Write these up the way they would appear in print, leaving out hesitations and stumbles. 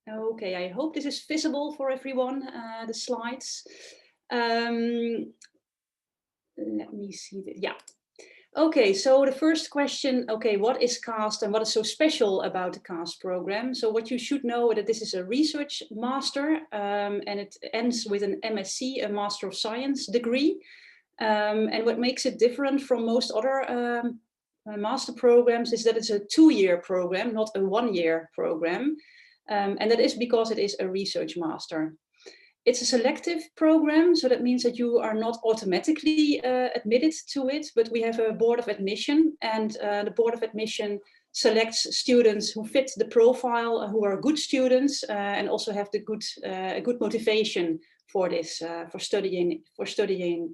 Okay, I hope this is visible for everyone, the slides. Let me see. Yeah. Okay, so the first question, okay, what is CAST and what is so special about the CAST program? So what you should know that this is a research master and it ends with an MSc, a Master of Science degree. And what makes it different from most other master programs is that it's a 2-year program, not a 1-year program. And that is because it is a research master. It's a selective program, so that means that you are not automatically admitted to it, but we have a board of admission, and the board of admission selects students who fit the profile, who are good students, and also have the good motivation for this, for studying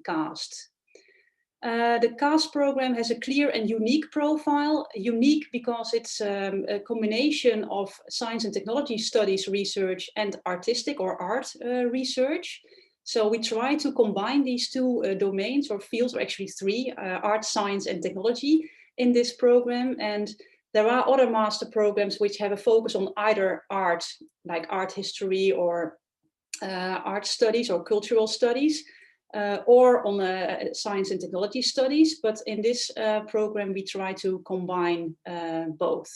CAST. The CAST program has a clear and unique profile, unique because it's a combination of science and technology studies research and artistic or art research. So we try to combine these two domains or fields, or actually three, art, science and technology in this program. And there are other master programs which have a focus on either art, like art history or art studies or cultural studies, or on science and technology studies. But in this program, we try to combine both.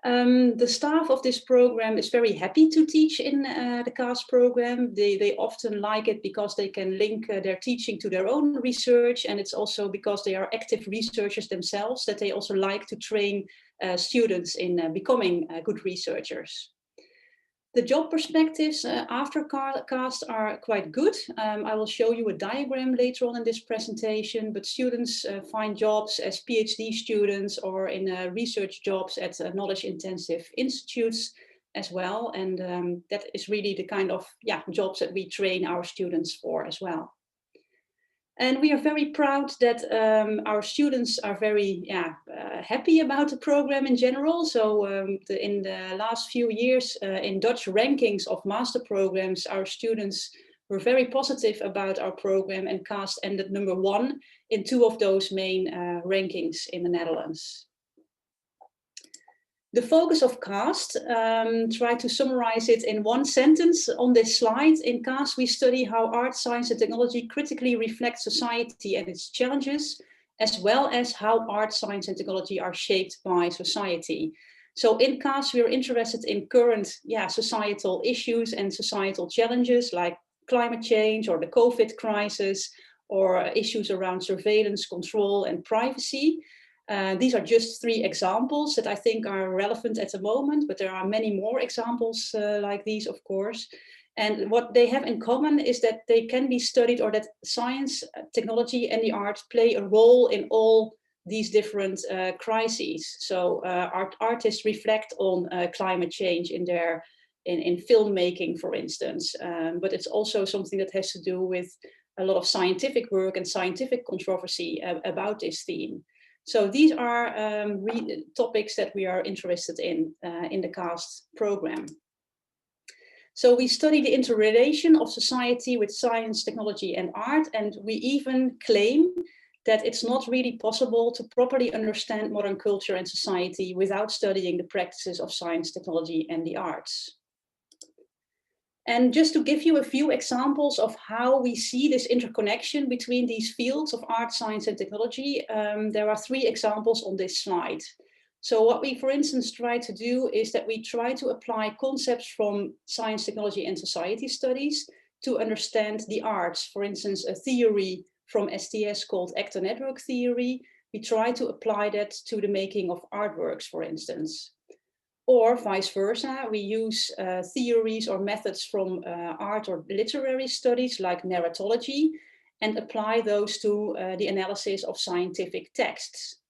The staff of this program is very happy to teach in the CAST program. They often like it because they can link their teaching to their own research, and it's also because they are active researchers themselves that they also like to train students in becoming good researchers. The job perspectives after CAST are quite good. I will show you a diagram later on in this presentation, but students find jobs as PhD students or in research jobs at knowledge intensive institutes as well. And that is really the kind of jobs that we train our students for as well. And we are very proud that our students are very happy about the program in general. So in the last few years in Dutch rankings of master programs, our students were very positive about our program, and CAST ended #1 in 2 of those main rankings in the Netherlands. The focus of CAST, try to summarize it in one sentence on this slide. In CAST, we study how art, science and technology critically reflect society and its challenges, as well as how art, science and technology are shaped by society. So in CAST, we are interested in current societal issues and societal challenges like climate change or the COVID crisis, or issues around surveillance, control and privacy. These are just 3 examples that I think are relevant at the moment, but there are many more examples like these, of course. And what they have in common is that they can be studied, or that science, technology and the arts play a role in all these different crises. So artists reflect on climate change in filmmaking, for instance, but it's also something that has to do with a lot of scientific work and scientific controversy about this theme. So these are topics that we are interested in the CAST program. So we study the interrelation of society with science, technology and art, and we even claim that it's not really possible to properly understand modern culture and society without studying the practices of science, technology and the arts. And just to give you a few examples of how we see this interconnection between these fields of art, science and technology, there are 3 examples on this slide. So what we, for instance, try to do is that we try to apply concepts from science, technology and society studies to understand the arts. For instance, a theory from STS called actor network theory. We try to apply that to the making of artworks, for instance. Or vice versa, we use theories or methods from art or literary studies like narratology and apply those to the analysis of scientific texts.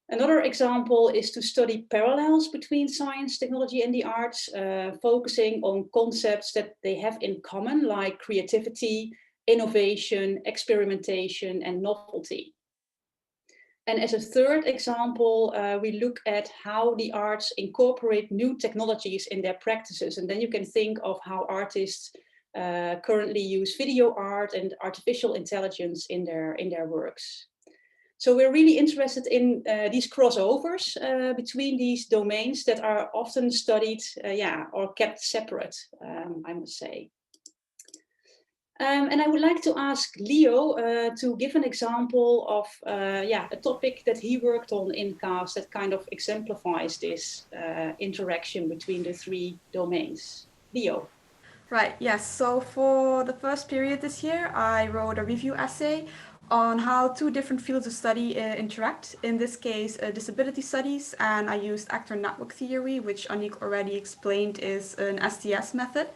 Another example is to study parallels between science, technology and the arts, focusing on concepts that they have in common, like creativity, innovation, experimentation and novelty. And as a third example, we look at how the arts incorporate new technologies in their practices. And then you can think of how artists currently use video art and artificial intelligence in their works. So we're really interested in these crossovers between these domains that are often studied, or kept separate, I must say. And I would like to ask Leo to give an example of a topic that he worked on in CAST that kind of exemplifies this interaction between the three domains. Leo. Right, yes. So for the first period this year, I wrote a review essay on how two different fields of study interact. In this case, disability studies, and I used actor network theory, which Aniek already explained is an STS method.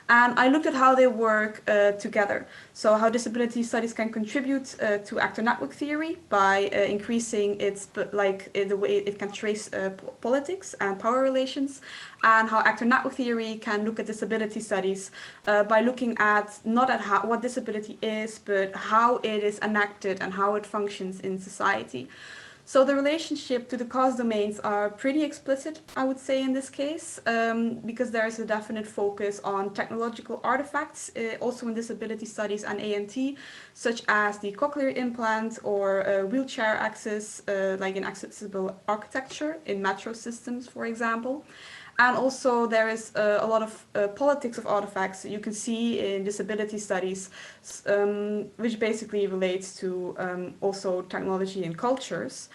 And I looked at how they work together. So how disability studies can contribute to actor network theory by increasing the way it can trace politics and power relations, and how actor network theory can look at disability studies by looking at not at what disability is, but how it is enacted and how it functions in society. So the relationship to the cause domains are pretty explicit, I would say, in this case, because there is a definite focus on technological artifacts, also in disability studies and ANT, such as the cochlear implant or wheelchair access, like in accessible architecture in metro systems, for example. And also there is a lot of politics of artifacts that you can see in disability studies, which basically relates to also technology and cultures.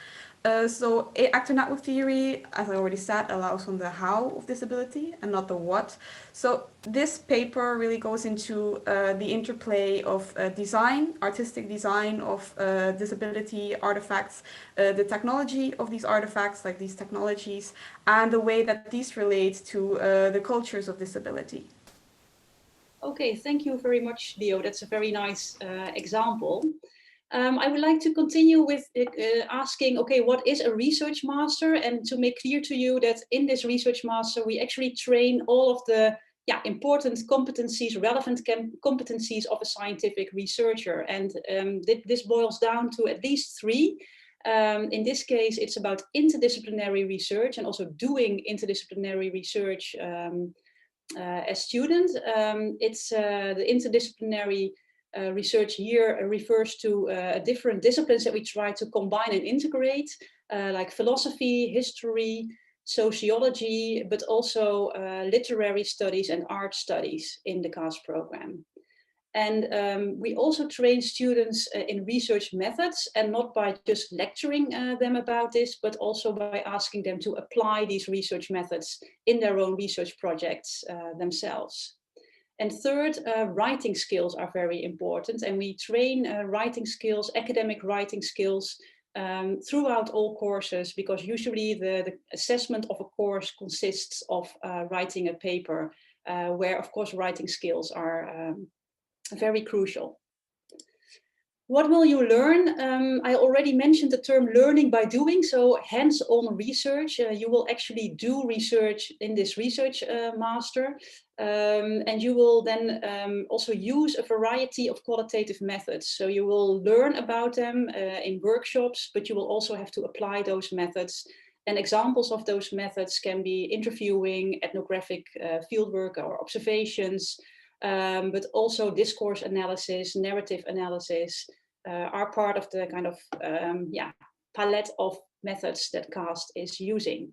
So actor network theory, as I already said, allows on the how of disability and not the what. So this paper really goes into the interplay of design, artistic design of disability artifacts, the technology of these artifacts, like these technologies, and the way that these relate to the cultures of disability. Okay, thank you very much, Leo. That's a very nice example. I would like to continue with asking, okay, what is a research master? And to make clear to you that in this research master, we actually train all of the important competencies, relevant competencies of a scientific researcher. And this boils down to at least three. In this case, it's about interdisciplinary research and also doing interdisciplinary research as students. It's the interdisciplinary research here refers to different disciplines that we try to combine and integrate, like philosophy, history, sociology, but also literary studies and art studies in the CAST program. And we also train students in research methods, and not by just lecturing them about this, but also by asking them to apply these research methods in their own research projects themselves. And third, writing skills are very important, and we train writing skills, academic writing skills, throughout all courses, because usually the assessment of a course consists of writing a paper, where of course writing skills are very crucial. What will you learn? I already mentioned the term learning by doing, so hands-on research. You will actually do research in this research master, and you will then also use a variety of qualitative methods. So you will learn about them in workshops, but you will also have to apply those methods. And examples of those methods can be interviewing, ethnographic fieldwork or observations, but also discourse analysis, narrative analysis, are part of the kind of palette of methods that CAST is using.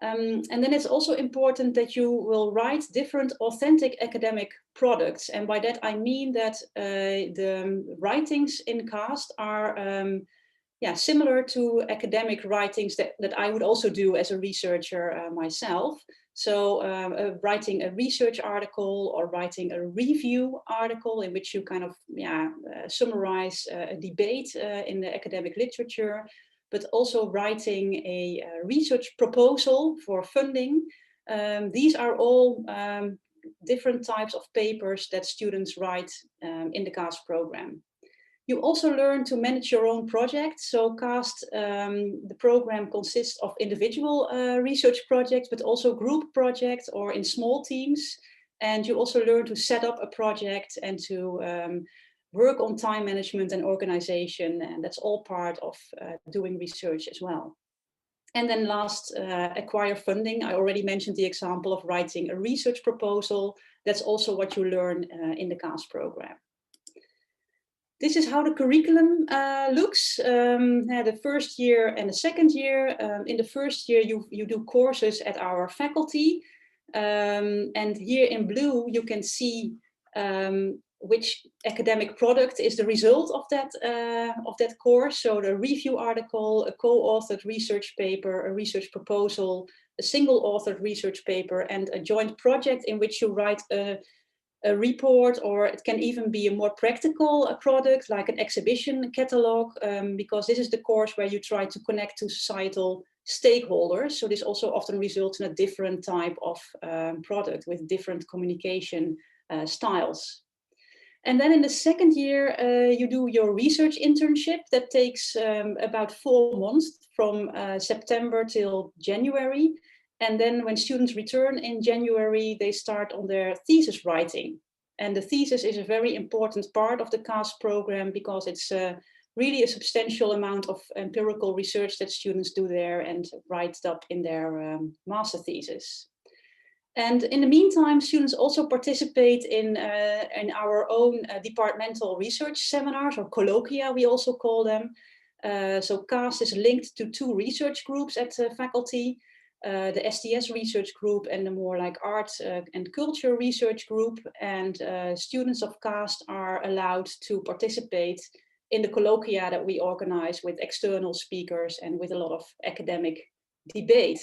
And then it's also important that you will write different authentic academic products. And by that, I mean that the writings in CAST are similar to academic writings that I would also do as a researcher myself. So writing a research article or writing a review article in which you kind of summarize a debate in the academic literature, but also writing a research proposal for funding. These are all different types of papers that students write in the CAST program. You also learn to manage your own projects. So CAST, the program consists of individual research projects, but also group projects or in small teams. And you also learn to set up a project and to work on time management and organization. And that's all part of doing research as well. And then last, acquire funding. I already mentioned the example of writing a research proposal. That's also what you learn in the CAST program. This is how the curriculum looks. The first year and the second year. In the first year, you do courses at our faculty. And here in blue, you can see which academic product is the result of that course. So the review article, a co-authored research paper, a research proposal, a single authored research paper, and a joint project in which you write a report, or it can even be a more practical product like an exhibition catalog, because this is the course where you try to connect to societal stakeholders. So this also often results in a different type of product with different communication styles. And then in the second year, you do your research internship that takes about 4 months from September till January. And then when students return in January, they start on their thesis writing. And the thesis is a very important part of the CAST program because it's really a substantial amount of empirical research that students do there and write up in their master thesis. And in the meantime, students also participate in our own departmental research seminars, or colloquia, we also call them. So CAST is linked to 2 research groups at the faculty. The STS research group and the more like arts and culture research group. And students of CAST are allowed to participate in the colloquia that we organize with external speakers and with a lot of academic debate.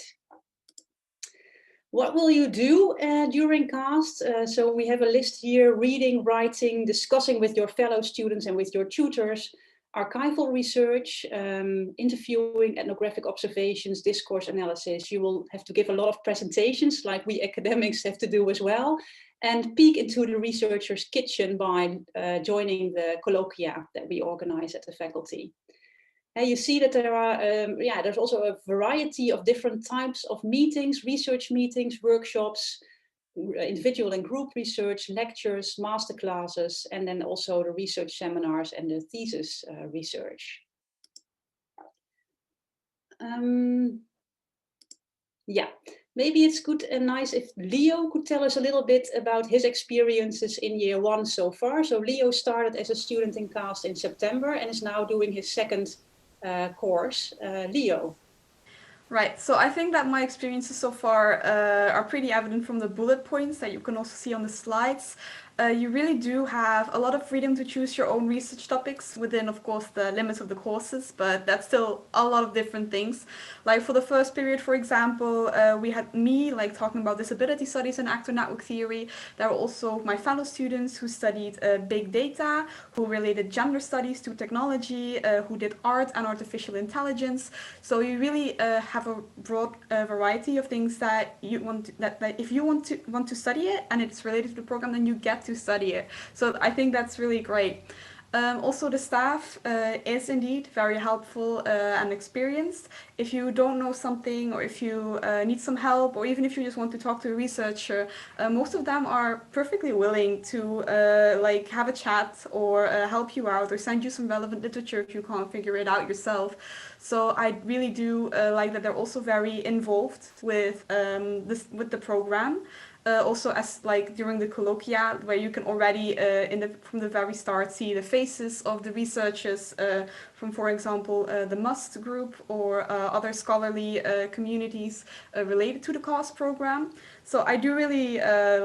What will you do during CAST? So we have a list here: reading, writing, discussing with your fellow students and with your tutors, archival research, interviewing, ethnographic observations, discourse analysis. You will have to give a lot of presentations like we academics have to do as well, and peek into the researcher's kitchen by joining the colloquia that we organize at the faculty. And you see that there are, there's also a variety of different types of meetings, research meetings, workshops, individual and group research, lectures, masterclasses, and then also the research seminars and the thesis research. Maybe it's good and nice if Leo could tell us a little bit about his experiences in year 1 so far. So Leo started as a student in CAST in September and is now doing his second course. Leo. Right, so I think that my experiences so far are pretty evident from the bullet points that you can also see on the slides. You really do have a lot of freedom to choose your own research topics within, of course, the limits of the courses, but that's still a lot of different things. Like for the first period, for example, we had me talking about disability studies and actor network theory. There were also my fellow students who studied big data, who related gender studies to technology, who did art and artificial intelligence. So you really have a broad variety of things that you want to, that if you want to study it and it's related to the program, then you get to study it. So I think that's really great. Also, the staff is indeed very helpful and experienced. If you don't know something, or if you need some help, or even if you just want to talk to a researcher, most of them are perfectly willing to have a chat or help you out or send you some relevant literature if you can't figure it out yourself. So I really do like that they're also very involved with with the program. Also, as during the colloquia, where you can already from the very start see the faces of the researchers from, for example, the MUST group or other scholarly communities related to the CAST program. So I do really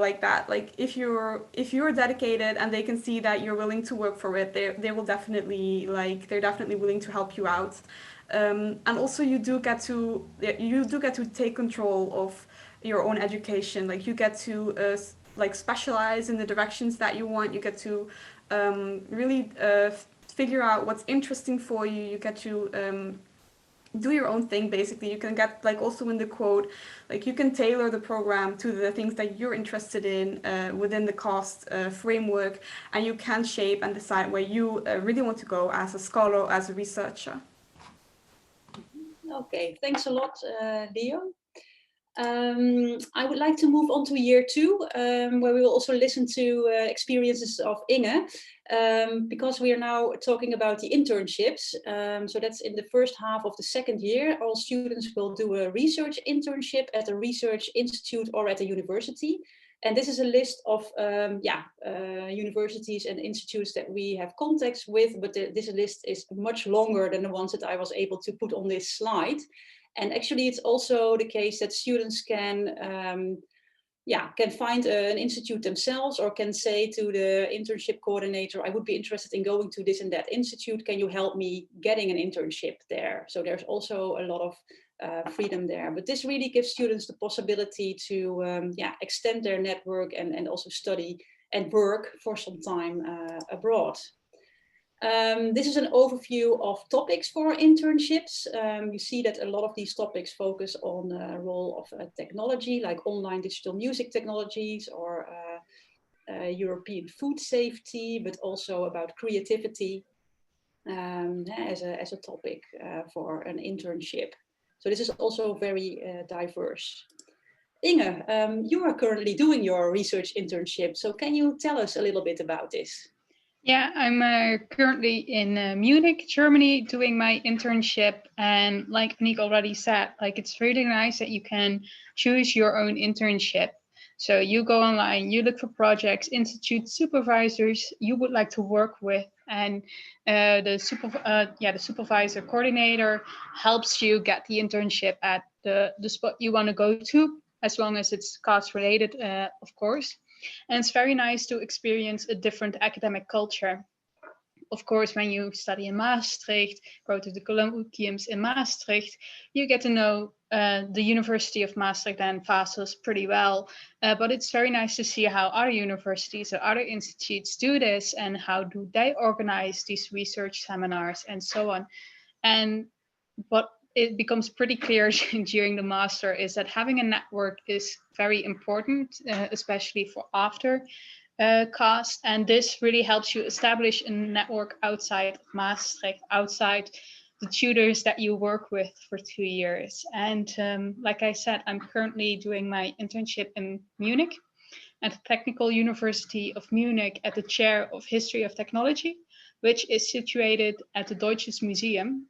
like that. If you're dedicated and they can see that you're willing to work for it, they will definitely they're definitely willing to help you out. And also you do get to take control of your own education. You get to specialize in the directions that you want. You get to really figure out what's interesting for you. You get to do your own thing, basically. You can get also in the quote, you can tailor the program to the things that you're interested in within the CAST framework, and you can shape and decide where you really want to go as a scholar, as a researcher. Okay, thanks a lot, Leo. I would like to move on to year 2, where we will also listen to experiences of Inge, because we are now talking about the internships. So that's in the first half of the second year. All students will do a research internship at a research institute or at a university. And this is a list of universities and institutes that we have contacts with, but this list is much longer than the ones that I was able to put on this slide. And actually, it's also the case that students can find an institute themselves, or can say to the internship coordinator, I would be interested in going to this and that institute. Can you help me getting an internship there? So there's also a lot of freedom there. But this really gives students the possibility to extend their network and also study and work for some time abroad. This is an overview of topics for internships. You see that a lot of these topics focus on the role of technology, like online digital music technologies, or European food safety, but also about creativity as a topic for an internship. So this is also very diverse. Inge, you are currently doing your research internship. So can you tell us a little bit about this? Yeah, I'm currently in Munich, Germany, doing my internship. And like Nick already said, like it's really nice that you can choose your own internship. So you go online, you look for projects, institute supervisors you would like to work with, and the supervisor coordinator helps you get the internship at the spot you want to go to, as long as it's cost related, of course. And it's very nice to experience a different academic culture. Of course, when you study in Maastricht, go to the colloquiums in Maastricht, you get to know the University of Maastricht and FASOS pretty well. But it's very nice to see how other universities or other institutes do this, and how do they organize these research seminars and so on. And what it becomes pretty clear during the master is that having a network is very important, especially for after cost. And this really helps you establish a network outside of Maastricht, outside the tutors that you work with for 2 years. And like I said, I'm currently doing my internship in Munich at the Technical University of Munich at the Chair of History of Technology, which is situated at the Deutsches Museum.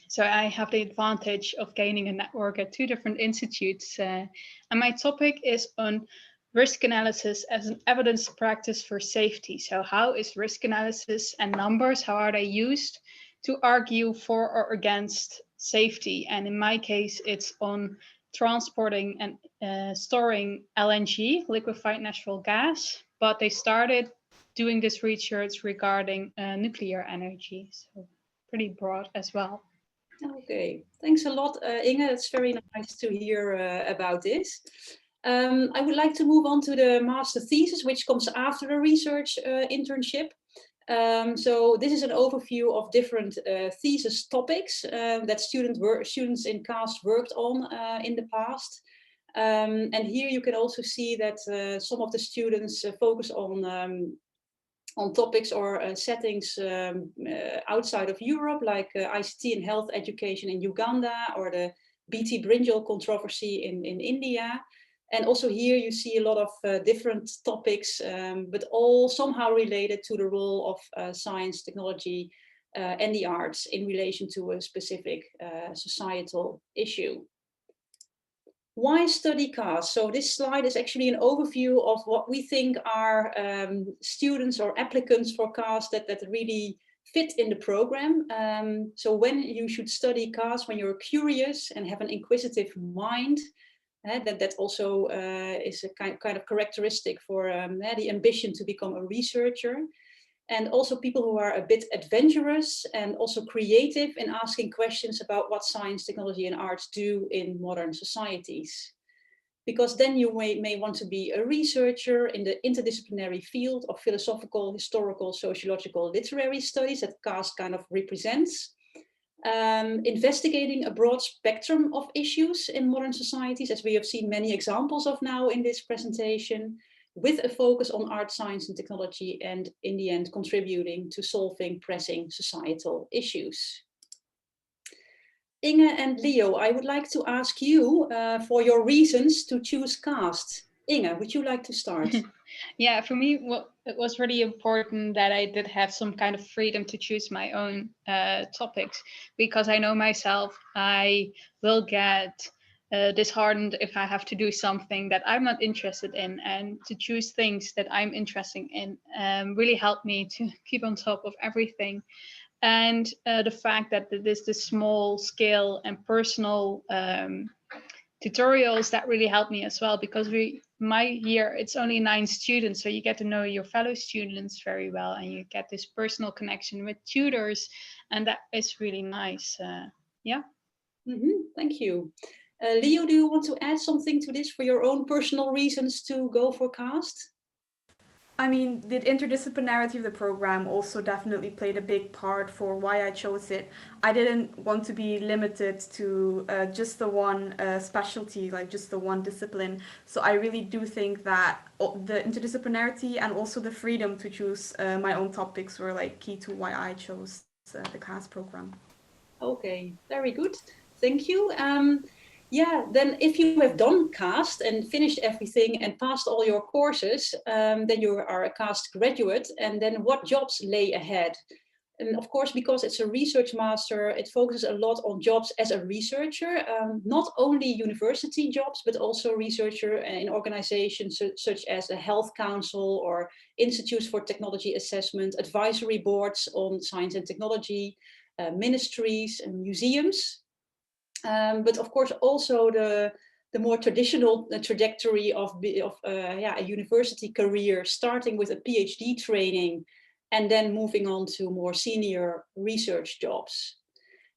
So I have the advantage of gaining a network at 2 different institutes. And my topic is on risk analysis as an evidence practice for safety. So how is risk analysis and numbers, how are they used to argue for or against safety? And in my case, it's on transporting and storing LNG, liquefied natural gas. But they started doing this research regarding nuclear energy. So pretty broad as well. Okay, thanks a lot, Inge. It's very nice to hear about this. I would like to move on to the master thesis, which comes after the research internship. So this is an overview of different thesis topics that students in CAST worked on in the past. And here you can also see that some of the students focus on topics or settings outside of Europe, like ICT and health education in Uganda, or the BT brinjal controversy in India. And also here you see a lot of different topics, but all somehow related to the role of science, technology, and the arts in relation to a specific societal issue. Why study CAST? So this slide is actually an overview of what we think are students or applicants for CAST that really fit in the program. So when you should study CAST, when you're curious and have an inquisitive mind, that also is a kind of characteristic for the ambition to become a researcher. And also people who are a bit adventurous and also creative in asking questions about what science, technology, and arts do in modern societies. Because then you may want to be a researcher in the interdisciplinary field of philosophical, historical, sociological, literary studies that CAST kind of represents. Investigating a broad spectrum of issues in modern societies, as we have seen many examples of now in this presentation, with a focus on art, science, and technology, and in the end, contributing to solving pressing societal issues. Inge and Leo, I would like to ask you for your reasons to choose CAST. Inge, would you like to start? Yeah, for me, it was really important that I did have some kind of freedom to choose my own topics, because I know myself, I will get disheartened if I have to do something that I'm not interested in, and to choose things that I'm interested in really helped me to keep on top of everything. And the fact that this the small scale and personal tutorials that really helped me as well, because my year it's only 9 students, so you get to know your fellow students very well, and you get this personal connection with tutors, and that is really nice. Yeah. Thank you. Leo, do you want to add something to this for your own personal reasons to go for CAST? I mean, the interdisciplinarity of the program also definitely played a big part for why I chose it. I didn't want to be limited to just the one specialty, like just the one discipline. So I really do think that the interdisciplinarity and also the freedom to choose my own topics were like key to why I chose the CAS program. Okay, very good. Thank you. Yeah, then if you have done CAST and finished everything and passed all your courses, then you are a CAST graduate. And then what jobs lay ahead? And of course, because it's a research master, it focuses a lot on jobs as a researcher, not only university jobs, but also researcher in organizations such as the Health Council or Institutes for Technology Assessment, advisory boards on science and technology, ministries and museums. But of course, also the more traditional trajectory of a university career, starting with a PhD training and then moving on to more senior research jobs.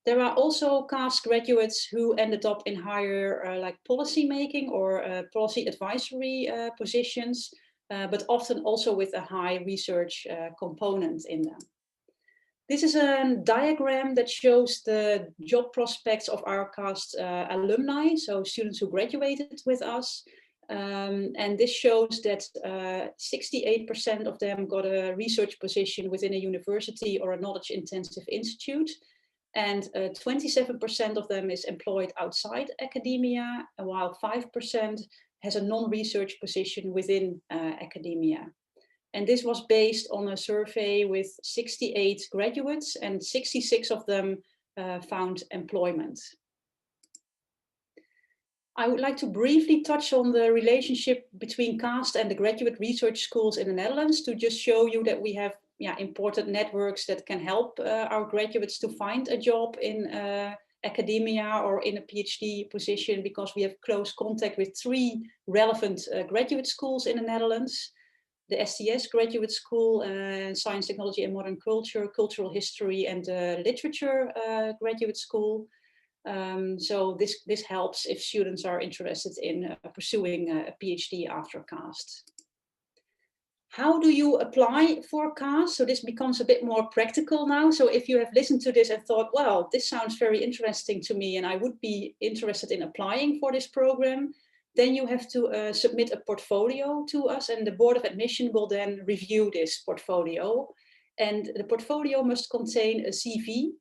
There are also CAST graduates who ended up in higher like policy making or policy advisory positions, but often also with a high research component in them. This is a diagram that shows the job prospects of our CAST alumni, so students who graduated with us. And this shows that 68% of them got a research position within a university or a knowledge-intensive institute. And 27% of them is employed outside academia, while 5% has a non-research position within academia. And this was based on a survey with 68 graduates, and 66 of them found employment. I would like to briefly touch on the relationship between CAST and the graduate research schools in the Netherlands to just show you that we have important networks that can help our graduates to find a job in academia or in a PhD position, because we have close contact with 3 relevant graduate schools in the Netherlands. The STS Graduate School, Science, Technology and Modern Culture, Cultural History and Literature Graduate School. So this helps if students are interested in pursuing a PhD after CAST. How do you apply for CAST? So this becomes a bit more practical now. So if you have listened to this and thought, well, this sounds very interesting to me and I would be interested in applying for this program, then you have to submit a portfolio to us, and the Board of Admission will then review this portfolio. And the portfolio must contain a CV,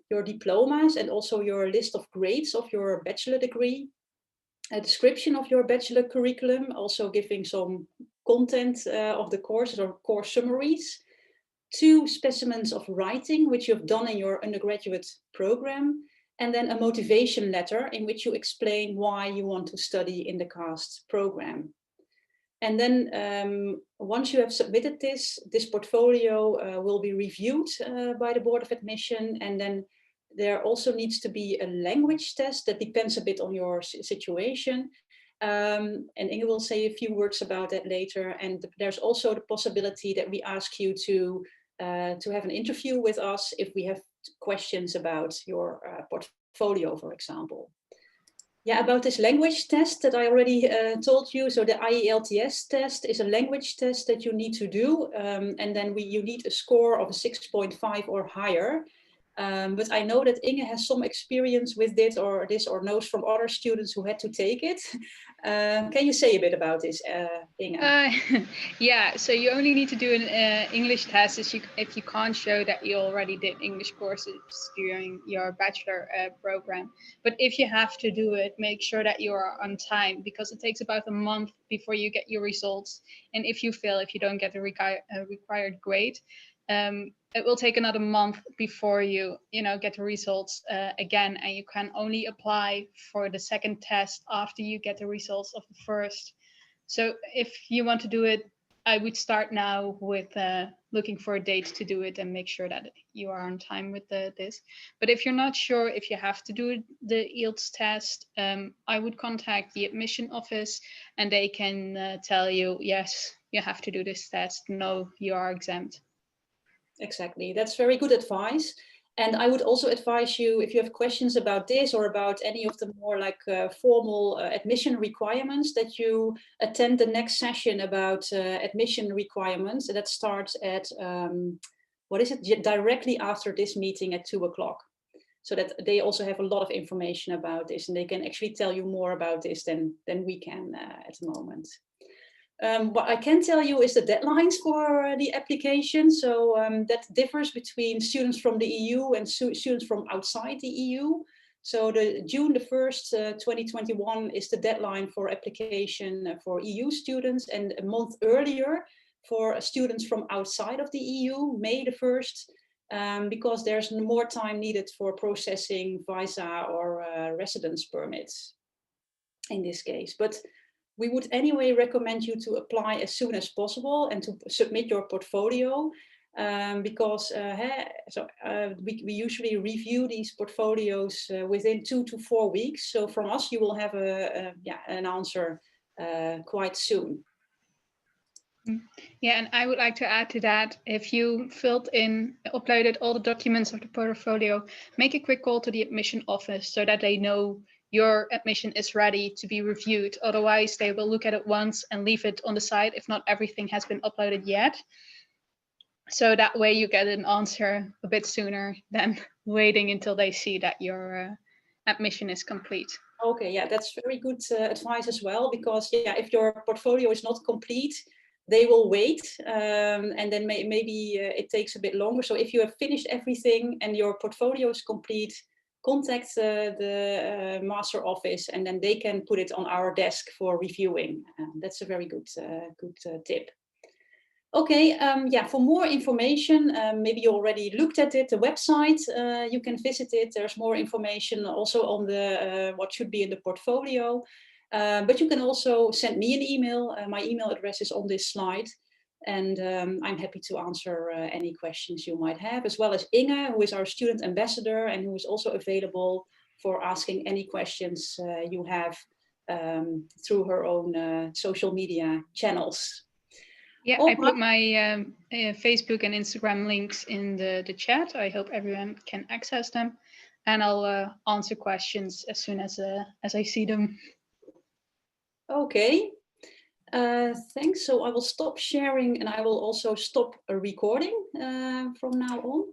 your diplomas, and also your list of grades of your bachelor degree, a description of your bachelor curriculum, also giving some content of the courses or course summaries, 2 specimens of writing, which you've done in your undergraduate program, and then a motivation letter in which you explain why you want to study in the CAST program. And then once you have submitted this portfolio will be reviewed by the Board of Admission, and then there also needs to be a language test that depends a bit on your situation. And Inge will say a few words about that later. And there's also the possibility that we ask you to have an interview with us if we have questions about your portfolio, for example. Yeah, about this language test that I already told you. So the IELTS test is a language test that you need to do. And then you need a score of a 6.5 or higher. But I know that Inge has some experience with this or knows from other students who had to take it. Can you say a bit about this, Inge? Yeah, so you only need to do an English test if you can't show that you already did English courses during your bachelor program. But if you have to do it, make sure that you are on time, because it takes about a month before you get your results. And if you fail, if you don't get the required grade, it will take another month before you get the results again, and you can only apply for the second test after you get the results of the first. So if you want to do it, I would start now with looking for a date to do it and make sure that you are on time with this. But if you're not sure if you have to do the IELTS test, I would contact the admission office and they can tell you, yes, you have to do this test. No, you are exempt. Exactly. That's very good advice. And I would also advise you, if you have questions about this or about any of the more like formal admission requirements, that you attend the next session about admission requirements. And that starts at, directly after this meeting at 2 o'clock. So that they also have a lot of information about this and they can actually tell you more about this than we can at the moment. What I can tell you is the deadlines for the application. So that differs between students from the EU and students from outside the EU. So June the 1st, 2021 is the deadline for application for EU students, and a month earlier for students from outside of the EU, May the 1st, because there's more time needed for processing visa or residence permits in this case. But we would anyway recommend you to apply as soon as possible and to submit your portfolio because we usually review these portfolios within 2 to 4 weeks. So from us, you will have an answer quite soon. Yeah, and I would like to add to that, if you uploaded all the documents of the portfolio, make a quick call to the admission office so that they know your admission is ready to be reviewed. Otherwise, they will look at it once and leave it on the side if not everything has been uploaded yet. So that way you get an answer a bit sooner than waiting until they see that your admission is complete. Okay, yeah, that's very good advice as well, because if your portfolio is not complete, they will wait and then maybe it takes a bit longer. So if you have finished everything and your portfolio is complete, contact the master office and then they can put it on our desk for reviewing. That's a very good tip. Okay, for more information, maybe you already looked at it, the website, you can visit it. There's more information also on the what should be in the portfolio. But you can also send me an email. My email address is on this slide. And I'm happy to answer any questions you might have, as well as Inge, who is our student ambassador and who is also available for asking any questions you have through her own social media channels. Yeah, I put my Facebook and Instagram links in the chat. I hope everyone can access them. And I'll answer questions as soon as I see them. Okay. Thanks. So I will stop sharing and I will also stop recording from now on.